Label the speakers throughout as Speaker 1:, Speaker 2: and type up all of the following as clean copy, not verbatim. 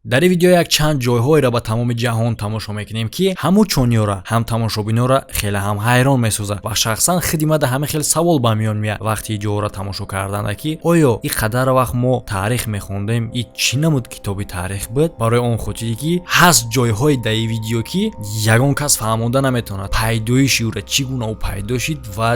Speaker 1: дар ин видео як чанд ҷойҳоеро ба тамоми ҷаҳон тамошо мекунем ки ҳаму чониёра ҳам тамошобинёро хеле ҳам ҳайрон месозад ва шахсан хидмата ҳама хел савол ба миён меяд вақти ҷойҳоро тамошо карданда ки оё ин қадар вақт мо таърих мехондем ин чӣ намуд китоби таърих буд. Барои он хотире ки ҳаст ҷойҳои дар ин видео ки ягон кас фаҳмонда наметавонад пайдоиши ӯро чӣ гуна ӯ пайдо шид ва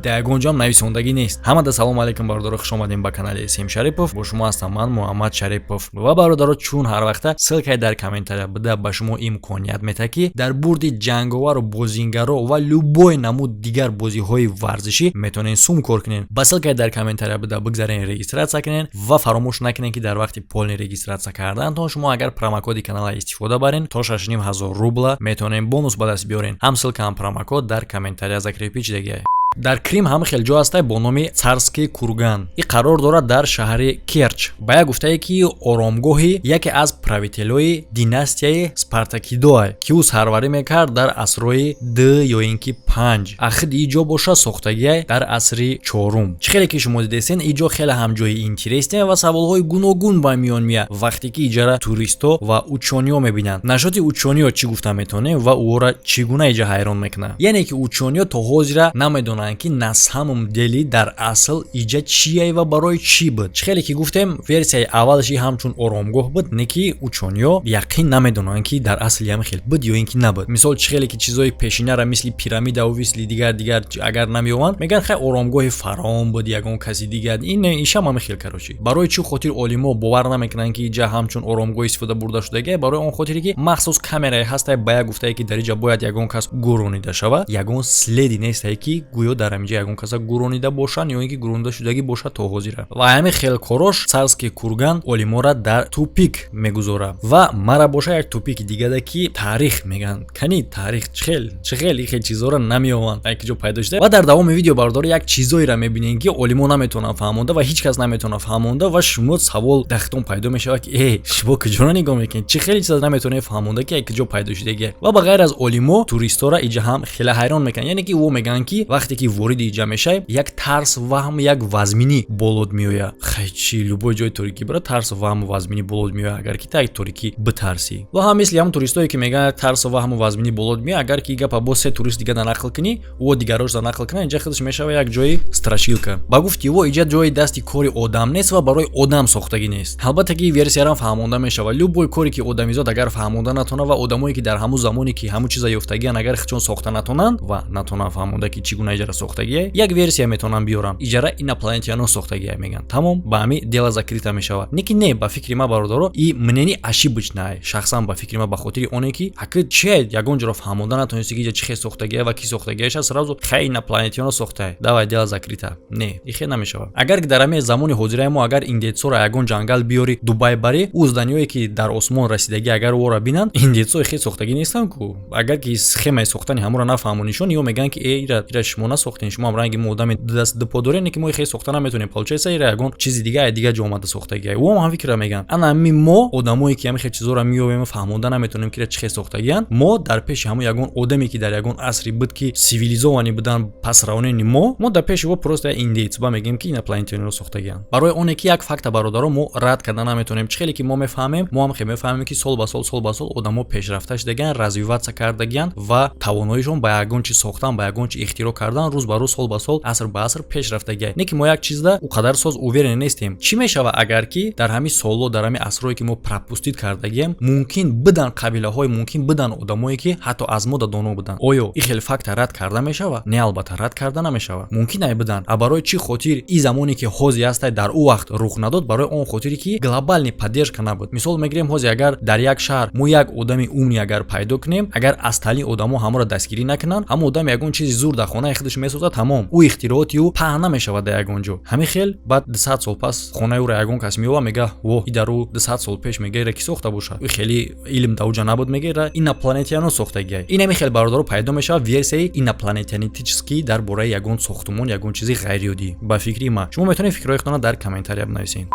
Speaker 1: дар ягон ҷо ҳам нависондагӣ нест. Ҳамада салому алайкум бародаро, хуш омадем ба канали Сим Шарипов. Бо шумо ҳастам ман Муҳаммад Шарипов ва бародаро, чун ҳар вақта ссилкаи дар комментария буда ба шумо имконият метаҳад ки дар бурди ҷанговару бозингаро ва любой намуд дигар бозиҳои варзишӣ метавонен сум кор кунен. Ба ссилкаи дар комментария буда бигзарен, регистратсия кунен ва фаромӯш накунен ки дар вақти полни регистратсия карданатон шумо агар промокоди канала истифода барен то 6500 рубла метавонен бонус ба даст биёрен. Ҳам ссилка ҳам промокод дар комментария закрепи чидагиай. Дар Крим ҳама хел ҷо ҳастай бо номи Царский курган. И қарор дорад дар шаҳри Керч. Ба як гуфтае ки оромгоҳи яке аз правителои династияи Спартакидоа ки ӯ сарварӣ мекард дар асрҳои 2 ё ин ки 5. Ахид ин ҷо боша сохтагиай дар асри 4. Чӣ хеле ки шумо дидесен ин ҷо хеле ҳам ҷои интересне ва саволҳои гуногун ба миён меяд вақте ки иҷара туристо ва учониё мебинанд. Нашоти учониё чӣ гуфта метавонем ва ӯро чӣ гуна иҷа ҳайрон мекунад. Яъне ки учониё то ҳозира намедонад ки на самом деле дар асл иҷа чие ва барои чӣ буд. Чӣ хеле ки гуфтем версияи аввалши ҳамчун оромгоҳ буд, не ки учониё яқин намедонанд ки дар асл ям хел буд ё ин ки набуд. Мисол чӣ хеле ки чизои пешинара мисли пирамида ва мисли дигар агар намеёванд меган хай оромгоҳи фараон буд ягон каси дигар. Ин ишам ҳама хел карочи. Барои чӣ хотир олимо бовар намекунанд ки иҷа ҳамчун оромгоҳ истифода бурда шудагиай? Барои он хотире ки махсус камерае ҳастай ба як гуфтае ки дар иҷа бояд ягон кас гӯронида шавад. Ягон следи нестае ки гӯё дар амиҷа ягон каса гӯронида бошанд ё ин ки гӯронида шудагӣ бошад то ҳозира. Ва ҳамин хел корош Царский курган олимора дар тупик мегузорад. Ва мара боша як тупики дигада ки таърих меган. Кани таърих чӣ хел ин хел чизора намеёванд як ҷо пайдо шуда. Ва дар давоми видео бардор як чизоеро мебинем ки олимо наметавонанд фаҳмонда ва ҳеҷ кас наметавонад фаҳмонда ва шумо савол дахтон пайдо мешавад ки шумо куҷоро нигоҳ мекунед, чӣ хели чиза наметавонед фаҳмонда ки як ҷо пайдо шудагиай. Ва ба ғайр аз олимо туристора иҷа ҳам хеле ҳайрон мекунанд. Яъне ки ӯ меган ки вақте ки вориди иҷа мешавед як тарс ваҳм як вазминӣ болод меояд. Хай чӣ любой ҷои торикӣ бира тарс ваҳму вазминӣ болод меояд агар ки так торикӣ битарсӣ. Ва ҳам мисли ҳам туристое ки меган як тарс ваҳму вазминӣ болод меояд, агар ки гапа бо 3 турист дига нақл кунӣ ӯ дигарош нақл кунад иҷа худаш мешава як ҷои страшилка. Ба гуфти ӯ иҷа ҷои дасти кори одам нест ва барои одам сохтагӣ нест. Албатта ки версияам фаҳмонда мешава. Любой коре ки одамизод агар фаҳмонда натонад ва одамое ки дар ҳамун замоне ки ҳамун чиза ёфтагианд агар хичон сохта натонанд ва натонанд фаҳмонда ки чӣ гуна иҷара сохтагиай, як версия метавонам биёрам. Иҷара инопланетиёно сохтагиай меган. Тамом, ба ҳамин дела закрита мешавад. Не ки не, ба фикри ма бародаро и мнени ошибочное. Шахсан ба фикри ма ба хотири оне ки ҳақиқат чие ягон ҷоро фаҳмонда натонисти ки чӣ хел сохтагиай ва ки сохтагиаш сразу хай инопланетиёно сохтае. Давай дела закрита. Не, ин хел намешавад. Агар ки дар ҳамин замони ҳозираи мо агар индейтсоро ягон ҷангал биёри Дубай барӣ, ӯ зданиёе ки дар осмон расидагӣ агар ӯро бинанд, индейтсои хел сохтагӣ нестанд ку. Агар ки схемаи сохтани ҳамуро нафаҳмонишон, ё меган ки ира шумо насохтен, шумо ҳам ранги мо одами даст ду по дорем, не ки мо хел сохта наметавонем. Получается ира ягон чизи дига ҷо омада сохтагиай. Ӯ ҳам фикра меган. Ана ми мо одамое ки ҳамин хел чизора меёвем фаҳмонда наметавонем ки ира чӣ хел сохтагианд. Мо дар пеши ҳамун ягон одаме ки дар ягон асри буд ки сивилизовани будан пасравонени мо дар пеши ӯ просто индейтс ба мегем ки инопланетиёнро сохтагианд. Барои оне ки як факта бародаро мо рад карда наметавонем. Чӣ хеле ки мо мефаҳмем, мо ҳам хел мефаҳмем ки сол ба сол одамо пешрафта шудагианд, развиватсия кардагианд ва тавоноишон ба ягон чиз сохтан, ба ягон чиз ихтироъ кардан рӯз ба рӯз, сол ба сол, аср ба аср пешрафтагиай. Не ки мо як чизда ӯ қадар соз уверен нестем. Чӣ мешава агар ки дар ҳамин солҳо, дар ҳамин асрое ки мо пропустит кардагием, мумкин бидан қабилаҳои, мумкин бидан одамое ки ҳатто аз мо дано будан. Оё ин хел факта рад карда мешава? Не, албатта рад карда намешава. Мумкин ай бидан. А барои чӣ хотир ин замоне ки ҳозир ҳастай дар ӯ вақт рух надод? Барои он хотире ки глобални поддержка набуд. Мисол мегирем ҳозир агар дар як шаҳр мо як одами умни агар пайдо кунем, агар асталин одамо ҳаморо дастгирӣ накунанд, ҳамон одам ягон чизи зур дар хонаи худаш месозад, тамом. Ӯ ихтироъоти ӯ паҳн намешавад дар ягон ҷо. Ҳамин хел баъд 200 сол пас хонаи ӯро ягон кас меёва мега во ин дар ӯ 200 сол пеш мега ира ки сохта бошад. Ӯ хели илм дар уҷа набуд мега ира инопланетиёно сохтагиай. Ин ҳамин хел бародаро пайдо мешавад версияи инопланетиянистически дар бораи ягон сохтумон, ягон чизи ғайриоддӣ. Ба фикри ма шумо метавонед фикрҳоятонро дар комментария бинависед.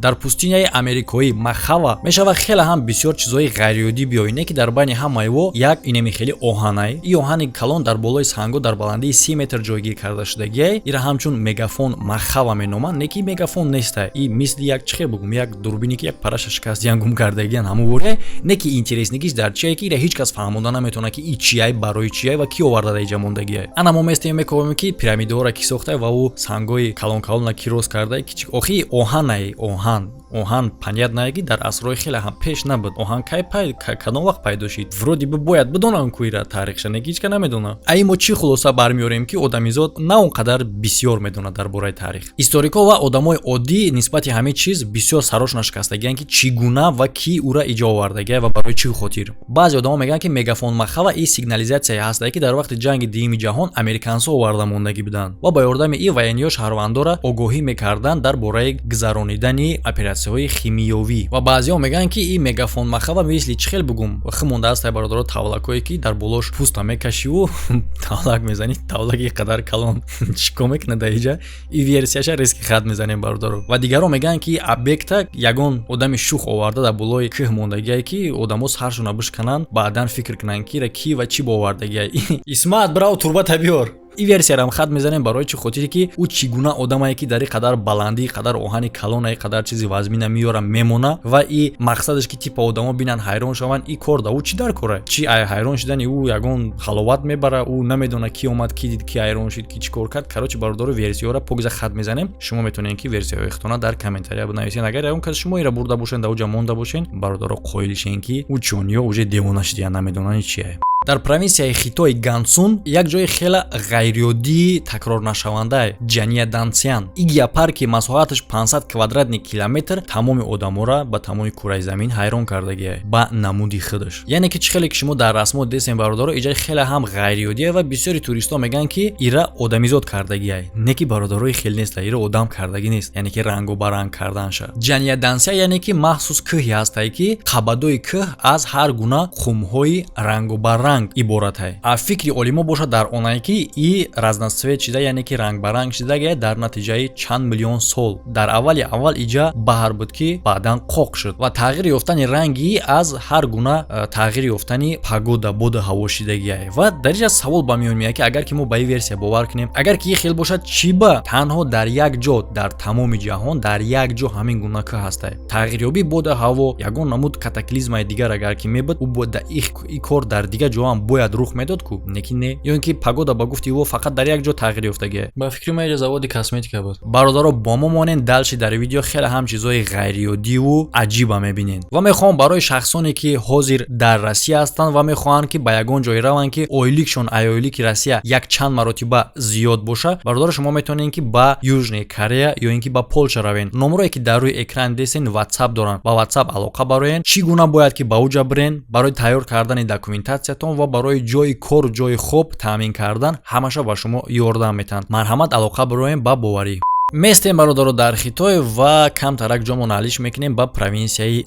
Speaker 1: дар пустиняи америкои Махава мешавад хеле ҳам бисёр чизои ғайриоддӣ биёйне ки дар байни ҳамаево як инеми хеле оҳанай. И оҳани калон дар болои санго дар баландии 30 метр ҷойгир карда шудагиай. Ира ҳамчун мегафон Махава меноманд, не ки мегафон нестай. И мисли як чихе бугум, як дурбини ки як параша шикастиян гум кардагиян ҳамон воре, не ки интереснигиш дар чие ки ира ҳеҷ кас фаҳмода наметавонад ки и чияй, барои чияй ва ки оварда дар иҷа мондагиай. Ана мо местем мекобем ки пирамидаҳоро ки сохтай ва ӯ сангои калон-калонро ки рост кардай ки охи оҳанай, оҳан панят наги дар асрҳои хеле ҳам пеш набуд. Оҳан кадом вақт пайдо шид? Вроди би бояд бидонам ку ира таърихша, не ки ҳеҷ ка намедонам. Ай мо чӣ хулоса бармеорем ки одамизод на он қадар бисёр медонад дар бораи таърих. Историкҳо ва одамои оддӣ нисбати ҳамин чиз бисёр сарош нашикастагиянд ки чӣ гуна ва ки ӯра иҷо овардагиай ва барои чӣ хотир. Баъзе одамо мегӯянд ки мегафон Махава и сигнализатсияе ҳастае ки дар вақти ҷанги дуюми ҷаҳон американцҳо оварда мондагӣ буданд ва ба ёрдами и военниҳо шаҳрвандора огоҳӣ мекарданд дар бораи гузаронидани оператсияҳои химиёвӣ. Ва баъзеҳо мегӯянд ки и мегафон Махава мисли чихел бугум хи мондаастае бародаро тавлакое ки дар болош пуста мекашиву тавлак мезанӣ, тавлаки қадар калон чико мекунад дар иҷа. И версияша риски хат мезанем бародаро. Ва дигарҳо мегӯянд ки объекта ягон одами шух оварда дар болои кӯҳ мондагиае ки одамо саршона бишкананд, баъдан фикр кунанд ки ра ки ва чӣ бовардагиае. Исмат брав турбата биёр. И версияram хат мезанем барои чӣ хотире ки ӯ чӣ гуна одамае ки дар и қадар баландӣ, қадар оҳани калона, и қадар чизи вазмина миёра мемона ва и мақсадаш ки типа одамо бинанд ҳайрон шаванд, и кор да ӯ чӣ дар кора? Чӣ ҳайрон шидани ӯ ягон халоват мебара, ӯ намедона ки омад, ки дид, ки ҳайрон шид, ки чӣ кор кард. Короче бародаро версияҳоро погиза хат мезанем. Шумо метавонед ки версияҳои худтона дар комментария бинависед. Агар ягон кас шумо ира бурда бошен, дар оҷа монда бошен, бародаро қоил шен ки ӯ чониё уже девона шид я намедонани чие. Дар провинсияи Хитои Гансун як ҷои хеле ғайриоддӣ такрорнашавандаи Ҷаньядансян. И геопарк ки масоҳаташ 500 квадратни километр тамоми одамора ба тамоми кураи замин ҳайрон кардагиай ба намуди худаш. Яъне ки чӣ хеле ки шумо дар расмо десем бародаро иҷаи хеле ҳам ғайриоддие ва бисёри туристҳо мегӯянд ки ира одамизод кардагиай. Не ки бародарои хел неста, ира одам кардагӣ нест, яъне ки рангу баранг карданша. Ҷаньядансия яъне ки махсус кӯҳи ҳастае ки қабадои кӯҳ аз ҳар гуна хумҳои рангу баранг иборатай. А фикри олимо боша дар онае ки и разнацвет шида, яъне ки рангбаранг шидагия дар натиҷаи чанд миллион сол. Дар аввал иҷа баҳр буд ки баъдан қоқ шуд ва тағйир ёфтани ранги аз ҳар гуна тағйир ёфтани пагода, боди ҳаво шидагия. Ва дар иҷа савол ба миён меояд ки агар ки мо ба ин версия бовар кунем, агар ки хел бошад чӣ ба танҳо дар як ҷо дар тамоми ҷаҳон дар як ҷо ҳамин гуна кӯҳ ҳастае. Тағйирёбии боди ҳаво ягон намуд катаклизмаи дигар агар ки мебуд, ӯ бода и кор дар дигар ҷо ҳам бояд рух медод ку, не ки не. Ё ин ки пагода ба гуфти ӯ фақат дар як ҷо тағйир ёфтагиае. Ба фикри ман иҷа заводи косметика буд. Бародаро бо мо монен, дальши дар видео хеле ҳам чизои ғайриоддиву аҷиба мебинен. Ва мехоҳам барои шахсоне ки ҳозир дар Россия ҳастанд ва мехоҳанд ки ба ягон ҷой раванд ки ойликшон ойлики Россия як чанд маротиба зиёд боша, бародаро шумо метавонед ки ба Южная Корея ё ин ки ба Полша равен. Номрое ки дар рӯи экран десен WhatsApp доранд. Ба WhatsApp алоқа бароен. Чӣ гуна бояд ки ба ӯ ҷа бирен барои тайёр кардани документатсиятон ва барои ҷои кор, ҷои хоб таъмин кардан ҳамаша ба шумо ёрдам метанд. Марҳамат, алоқа бироем ба боварӣ. Местем бародаро дар Хитой ва камтарак ҷомо налиш мекунем ба провинсияи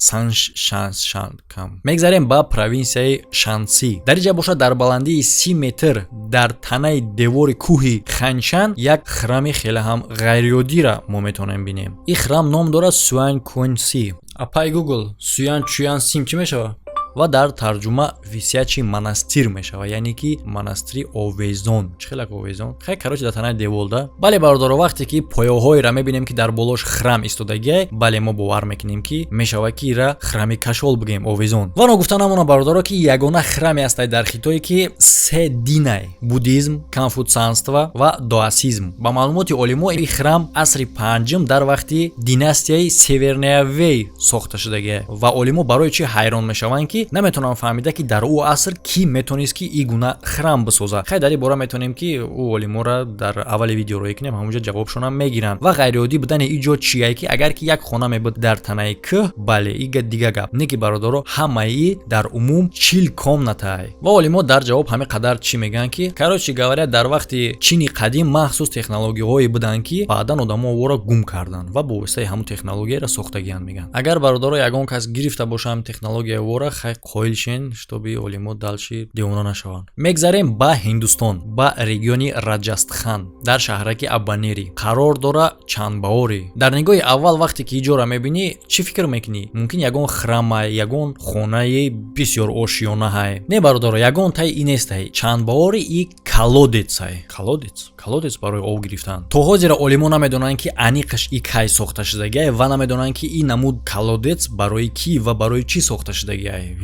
Speaker 1: мегзарем ба провинсияи Шанси. Дар иҷа бошад дар баландии 30 метр дар танаи девори кӯҳи Ханшан як храми хеле ҳам ғайриоддира мо метавонем бинем. И храм ном дорад Сюань Кунси. Апай Google Сюань Чуян Сим чӣ мешавад? Ва дар тарҷума висячи монастир мешава, яъне ки монастири овезон. Чӣ хелак овезон? Хай короче дар танаи деволда. Бале бародаро, вақте ки поёҳоеро мебинем ки дар болош храм истодагиай, бале мо бовар мекунем ки мешава ки ира храми кашол бигем, овезон. Ва ногуфта намона бародаро ки ягона храме ҳастае дар Хитое ки се динай: буддизм, конфутсианство ва даосизм. Ба маълумоти олимо ин храм асри панҷум дар вақти династияи Северная Вэй сохта шудагиай. Ва олимо барои чӣ ҳайрон мешаванд ки наметонам фаҳмида ки дар ӯ аср ки метонист ки ин гуна храм бисоза. Хай дар ин бора метонем ки ӯ олимора дар аввали видео роӣ кунем, ҳамунҷа ҷавобшона мегиранд. Ва ғайриоддӣ будани ин ҷо чие ки агар ки як хона мебуд дар танаи кӯҳ, бале ин дига гап, не ки бародаро ҳамаи дар умум 40 комнатаай. Ва олимо дар ҷавоб ҳамин қадар чӣ мегӯянд ки короче говоря дар вақти Чини қадим махсус технологияҳое буданд ки баъдан одамо оворо гум карданд ва бо воситаи ҳамун технологияро сохтагианд мегӯянд. Агар бародаро ягон кас гирифта боша ҳамин технологияи оворо, хай хай қоил шин, чтобы олимо дальше девона нашаванд. Мегзарем ба Ҳиндустон, ба региони Раҷастхан дар шаҳраки Абанери қарор дора чандбаори. Дар нигоҳи аввал вақте ки иҷора мебинӣ, чӣ фикр мекунӣ? Мумкин ягон храмай, ягон хонаи бисёр ошиёнаҳай. Не бародаро, ягон тай и нестай. Чандбаори и колодецай. Колодец барои об гирифтан. То ҳозира олимо намедонанд ки аниқаш и кай сохта шудагиай ва намедонанд ки ин намуд колодец барои кӣ ва барои чӣ сохта шудагиай.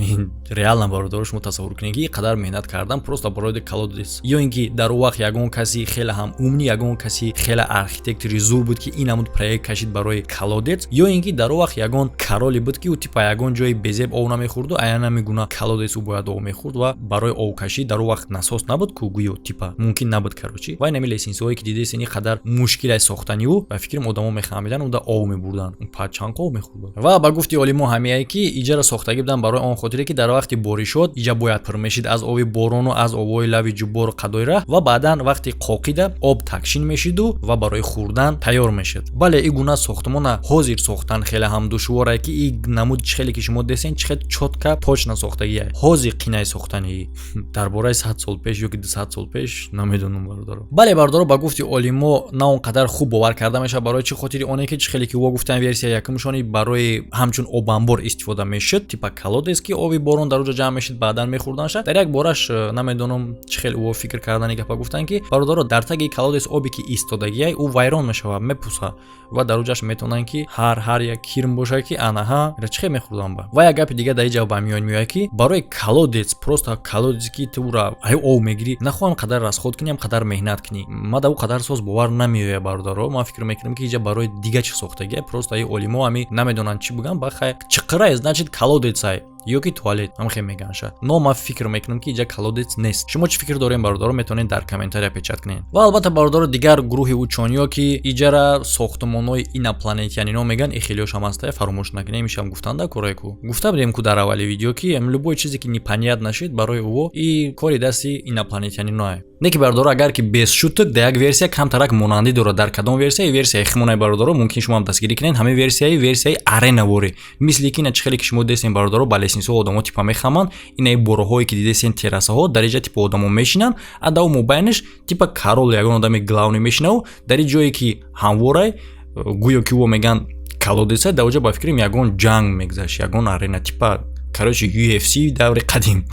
Speaker 1: Реально бародаро, шумо тасаввур кунед ки қадар меҳнат кардан просто барои колодец. Ё ин ки дар он вақт ягон каси хеле ҳам умни, ягон каси хеле архитектори зур буд ки ин намуд проект кашид барои колодец, ё ин ки дар он вақт ягон кароли буд ки ӯ типа ягон ҷои безеб об намехӯрду, аяна мегуна колодец ӯ бояд об мехӯрд ва барои обкашӣ дар он вақт насос набуд ку гӯё типа мумкин набуд карочи. Вай нами лесенсиҳое ки дидест ин қадар мушкил аст сохтани ӯ, ба фикрам одамо мехамидан уда об мебурдан. Па чанд об мехӯрдан. Ва ба гуфти олимо ҳамияе ки иҷара сохтагӣ будан барои он хотире ки дар вақти боришот иҷа бояд пур мешид аз оби борону аз обҳои лави ҷуббору қадойра ва баъдан вақти қоқида об такшин мешиду ва барои хӯрдан тайёр мешид. Бале ин гуна сохтмона ҳозир сохтан хеле ҳам душвора ки ин намуд чхеле ки шумо десен чхел чотка точно сохтагиай. Ҳозир қинай сохтани дар бораи 100 сол пеш ё ки 200 сол пеш намедонам бародаро. Бале бародаро ба гуфти олимо на он қадар хуб бовар карда мешавад барои чӣ хотири оне ки чхеле ки ва гуфтан версия якумшони барои ҳамчун обанбор истифода мешуд, типа колодец ки оби борон дар оҷа ҷамъ мешид баъдан мехӯрданша. Дар як бораш намедонам чхел ӯ фикр кардани гапа гуфтан ки бародаро дар таги колодец оби ки истодагиай ӯ вайрон мешавад, мепуса ва дар оҷаш метонанд ки ҳар як кирм боша ки анаҳа чхел мехӯрдан ба. Ва як гапи дига дар иҷа ба миён меояд ки барои колодец просто колодец ки тура ай об мегирӣ нахоҳам қадар расход кунӣ, ҳам қадар меҳнат кунӣ. Ма дар ӯ қадар соз бовар намеояд бародаро. Ман фикр мекунам ки иҷа барои дига чӣ сохтагиай, просто ай олимо ҳами намедонанд чӣ буган ба хай чиқрай значит колодецай ё ки туалет ҳам хел меганша. Но ман фикр мекунам ки иҷа колодец нест. Шумо чӣ фикр дорем бародаро, метавонед дар комментария печат кунед. Ва албатта бародаро дигар гурӯҳи учёниё ки иҷара сохтмонҳои инопланетянино меган, ихелиёш ҳам аста, фаромӯш накунем, мишам гуфтанда кораи ку. Гуфта будем ку дар аввали видео ки любой чизе ки непонят нашид барои ӯ и кори дасти инопланетяниное. Не ки бародаро агар ки без шуток да як версия камтарак монандӣ дорад. Дар кадом версия? Версияи химонаи бародаро мумкин шумо ҳам дастгирӣ кунед. Ҳамин версияи аренавори. Мисли ки ина чхеле ки шумо дестен бародаро ба лесенсо одамо типа мехаманд, ина бороҳое ки дидесен террасаҳо дар иҷа типа одамо мешинанд, а дар мобайнаш типа карол ягон одами главни мешинав, дар ин ҷое ки ҳамворай гӯё ки ӯ меган колодеса, дар оҷа ба фикрам ягон ҷанг мегзашт, ягон арена типа короче UFC даври қадим.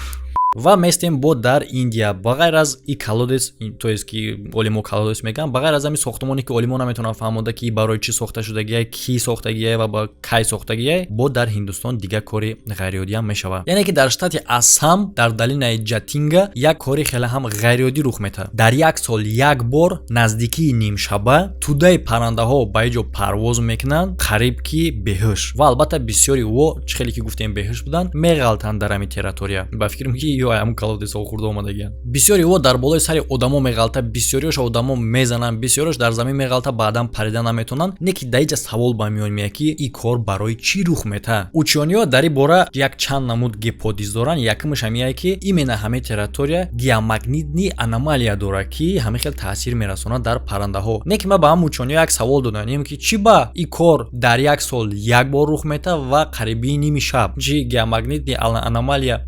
Speaker 1: Ва местем бо дар Индия ба ғайр аз и колодец, то есть ки олимо колодец меган, ба ғайр аз ами сохтмоне ки олимо наметавонанд фаҳмода ки барои чӣ сохта шудагиай, ки сохтагиай ва ба кай сохтагиай, бо дар Ҳиндустон дига кори ғайриоддӣ ҳам мешавад. Яъне ки дар штати Ассам дар долинаи Ҷатинга як кори хеле ҳам ғайриоддӣ рух метавад. Дар як сол як бор наздикии нимшаба тудаи паррандаҳо ба иҷо парвоз мекунанд қариб ки беҳуш. Ва албатта бисёри ӯ чхеле ки гуфтем беҳуш буданд, меғалтанд дар ҳамин территория. Ба фикрам ки ё ҳамун колодесо хурда омадагиан. Бисёри ӯ дар болои сари одамо меғалта, бисёриёш одамо мезананд, бисёриёш дар замин меғалта, баъдан парида наметонанд. Не ки дар иҷа савол ба миён меояд ки ин кор барои чӣ рух метавад. Учёниё дар ин бора як чанд намуд гипотез доранд. Якумаш ҳамин ки именно ҳамин территория геомагнитни аномалия дорад ки ҳамин хел таъсир мерасонад дар паррандаҳо. Не ки ма ба ҳам учёниё як савол додам ки чӣ ба ин кор дар як сол як бор рух метавад ва қариби ними шаб. Чӣ геомагнитни аномалия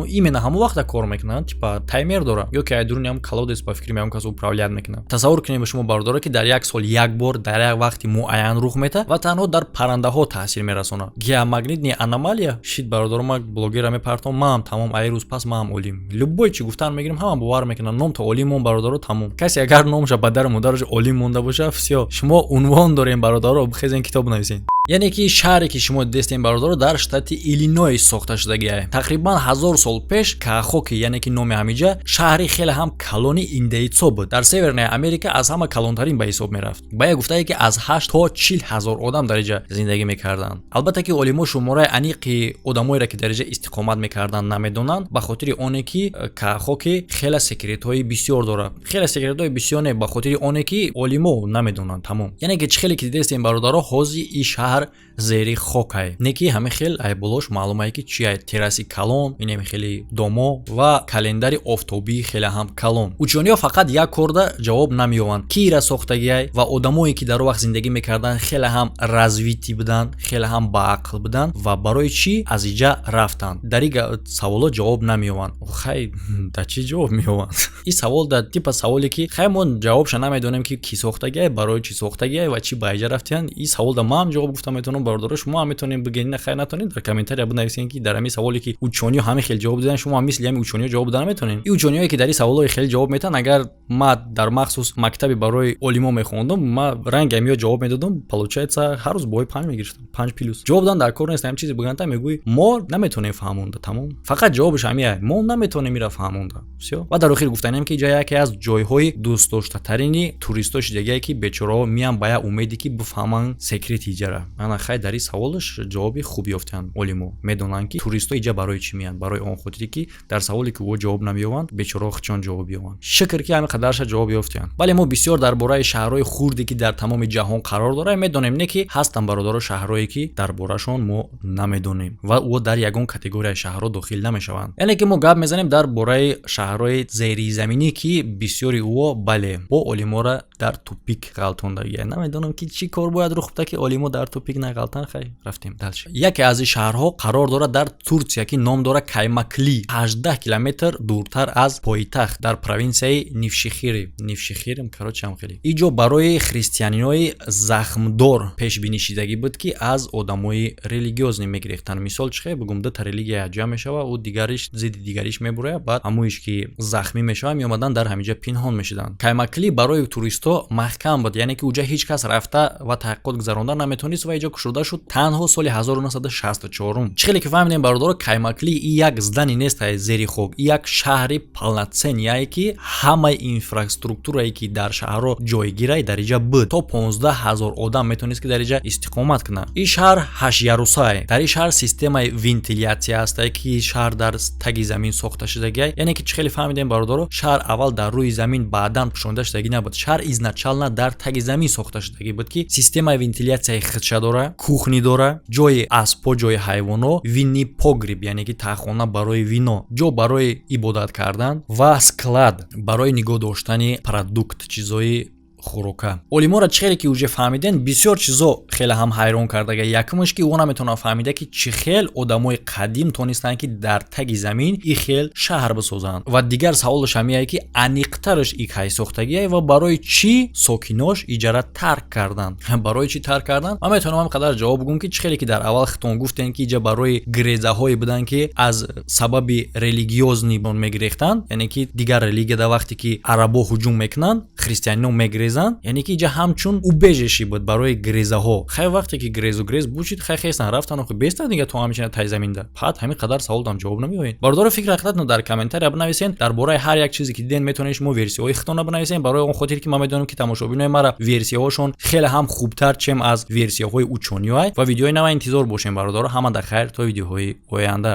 Speaker 1: именно ҳамон вақта кор мекунанд, типа таймер дора, ё ки айдуруни ҳам колодец ба фикри ягон кас управлят мекунад. Тасаввур кунед ба шумо бародаро ки дар як сол як бор дар як вақти муайян рух метавад ва танҳо дар паррандаҳо таъсир мерасонад. Геомагнитни аномалия шид бародаро, ма блогера мепартом, ма ҳам тамом ай рӯз пас ма ҳам олим. Любой чӣ гуфтан мегирем ҳама бовар мекунанд. Ном то олим мон бародаро тамом. Касе агар номша ба дару модараш олим монда боша, всё, шумо унвон дорем бародаро, бихезен китоб нависен. яъне ки шаҳре ки шумо дидестен бародаро дар штати Иллинойс сохта шудагиай. Тақрибан 1000 сол пеш Каахоки, яъне ки номи ҳамиҷа шаҳри хеле ҳам калони индейцо буд. Дар Северная Америка аз ҳама калонтарин ба ҳисоб мерафт. Ба як гуфтае ки аз 8 то 40 ҳазор одам дар иҷа зиндагӣ мекарданд. Албатта ки олимо шумораи аниқи одамоеро ки дар иҷа истиқомат мекарданд намедонанд, ба хотири оне ки Каахоки хеле секретҳои бисёр дорад. Хеле секретҳои бисёр не, ба хотири оне ки олимо намедонанд тамом. Яъне ки чӣ хеле ки дидестен бародаро ҳозир ин шаҳр шаҳр зери хокай. Неки ҳами хел айболош маълумае ки чия терраси калон, инеми хели домо ва календари офтобии хеле ҳам калон. Учёниҳо фақат як корда ҷавоб намеёванд. Киира сохтагиай ва одамое ки дар он вақт зиндагӣ мекарданд хеле ҳам развитӣ буданд, хеле ҳам баақл буданд ва барои чӣ аз иҷа рафтанд. Дар ин саволот ҷавоб намеёванд. Хай да чӣ ҷавоб меёванд? Ин савол да типа саволе ки хай мо ҷавобша намедонем ки кӣ сохтагиай, барои чӣ сохтагиай ва чӣ ба иҷа рафтиянд. Ин савол да ман ҷавоб гуфта метавонам, бародаро шумо ҳам метавонед бигӯед. Не хай натавонед дар комментария бинависед ки дар ҳамин саволе ки учёниҳо ҳами хел ҷавоб доданд, шумо ҳам мисли ҳамин учёниҳо ҷавоб дода наметавонед. Ин учёниҳое ки дар ин саволҳои хел ҷавоб метаҳанд, агар ман дар махсус мактаби барои олимо мехондам, ман ранги ҳамиҳо ҷавоб медодам, получается ҳар рӯз бои 5 мегирифтам, 5 плюс. ҷавоб дан дар кор нест, ҳам чизе бигӯянд мегӯй мо наметавонем фаҳмонда, тамом. Фақат ҷавобаш ҳамин, мо наметавонем ира фаҳмонда. Всё. Ва дар охир гуфтанем ки ҷа яке аз ҷойҳои дӯстдоштатарини туристои шидагие ки бечораҳо миан ба як умеде ки бифаҳманд секрети иҷара. Ана хай дар ин саволаш ҷавоби хуб ёфтанд олимо. Медонанд ки туристо иҷа барои чӣ мианд, барои он хотире ки дар саволе ки ӯ ҷавоб намеёванд, бечораҳо чон ҷавоб ёванд. Шукр ки ҳамин қадарша ҷавоб ёфтанд. Бале мо бисёр дар бораи шаҳрҳои хурде ки дар тамоми ҷаҳон қарор дорад медонем, не ки ҳастанд бародаро шаҳрҳое ки дар борашон мо намедонем ва ӯ дар ягон категорияи шаҳрҳо дохил намешаванд. Яъне ки мо гап мезанем дар бораи шаҳрҳои зеризаминӣ ки бисёри ӯҳо бале бо олимора дар тупик ғалтондагия. Намедонам ки чӣ кор бояд рух буда ки олимо дар тупик нағалтанд. Хай рафтем далша. Яке аз ин шаҳрҳо қарор дорад дар Турсия ки ном дорад Каймакли, 18 километр дуртар аз пойтахт дар провинсияи Нившихирим короче ҳам хеле. Ин ҷо барои христианинои захмдор пешбинӣ шидагӣ буд ки аз одамои религиозӣ мегирехтанд. Мисол чихе бигум дута религия ҷамъ мешава, ӯ дигариш зидди дигариш мебурая, баъд ҳамоиш ки захмӣ мешава меомадан дар ҳаминҷа пинҳон мешиданд. Каймакли барои туристо маҳкам буд, яъне ки уҷа ҳеҷ кас рафта ва таҳқиқот гузаронда наметавонист ва иҷо кушода шуд танҳо соли 1964. Чӣ хеле ки фаҳмидем бародаро, Каймакли ин як здани нест зери хок, ин як шаҳри полноценияе ки ҳамаи инфраструктурае ки дар шаҳрҳо ҷойгирай дар иҷа буд. То 15000 одам метавонист ки дар иҷа истиқомат кунад. Ин шаҳр 8 ярусае. Дар ин шаҳр системаи вентилятсия ҳастае ки шаҳр дар таги замин сохта шудагиай. Яъне ки чӣ хеле фаҳмидем бародаро, шаҳр аввал дар рӯи замин баъдан пӯшонида шудагӣ набуд. Шаҳр изначально дар таги замин сохта шудагӣ буд ки системаи вентилятсияи худша дора, кухни дора, ҷои аспо, ҷои ҳайвоно, винни погреб, яъне ки таххона барои вино, ҷо барои ибодат кардан ва склад барои нигоҳ доштани продукт, чизои хӯрока. Олимора чӣ хеле ки уҷа фаҳмиден, бисёр чизо хеле ҳам ҳайрон кардага. Якумаш ки ӯ наметавонад фаҳмида ки чӣ хел одамои қадим тонистанд ки дар таги замин ин хел шаҳр бисозанд. Ва дигар саволаш ҳамияе ки аниқтараш ин кай сохтагиай ва барои чӣ сокинош иҷара тарк карданд. Барои чӣ тарк карданд? Ман метавонам ҳам қадар ҷавоб гӯм ки чӣ хеле ки дар аввал хитон гуфтем ки иҷа барои грезаҳое буданд ки аз сабаби религиозни мегирехтанд, яъне ки дигар религияда вақте ки арабо ҳуҷум мекунанд, христианино мегрезанд, яъне ки иҷа ҳамчун убежиши буд барои грезаҳо. Хай вақте ки грезу грез бучид, хай хестан рафтан охи бестан дига то ҳамчина тай заминда. Фақат ҳамин қадар савол дам ҷавоб намеёед. Бародаро фикр ақидатно дар комментария бинависен. Дар бораи ҳар як чизе ки диден метавонед шумо версияҳои худтона бинависен, барои он хотир ки ман медонам ки тамошобинои мара версияҳошон хеле ҳам хубтар чем аз версияҳои учёниҳо. Ва видеои нава интизор бошем бародаро. Ҳама дар хайр то видеоҳои оянда.